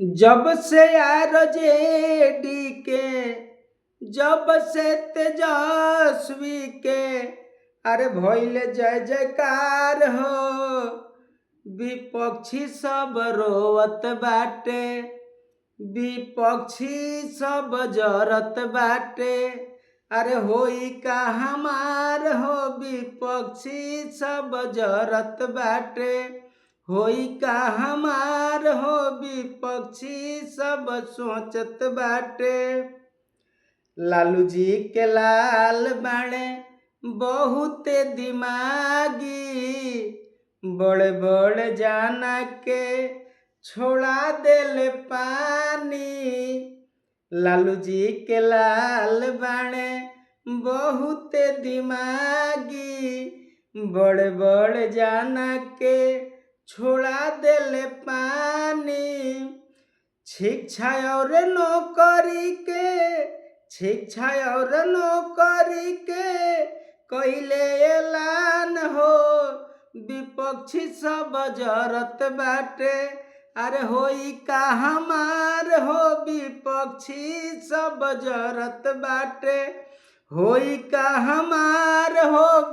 जब से आरजेडी के, जब से तेजस्वी के, अरे भइल जय जयकार हो। विपक्षी सब रोवत बाटे, विपक्षी सब जरत बाटे, अरे होई का हमार हो। विपक्षी सब जरत बाटे, होई का हमार हो। विपक्षी सब सोचत बाटे। लालू जी के लाल बाणे बहुते दिमागी, बड़े बड़े जाना के छोड़ा देले पानी। लालू जी के लाल बाणे बहुते दिमागी, बड़े बड़े जाना के छोड़ा देले पानी। शिक्षा और नौकरी के, शिक्षा और नौकरी के कइले ऐलान हो। विपक्षी सब जरत बाटे, अरे होई का हमार हो। विपक्षी सब जरत बाटे, होई का हमार हो।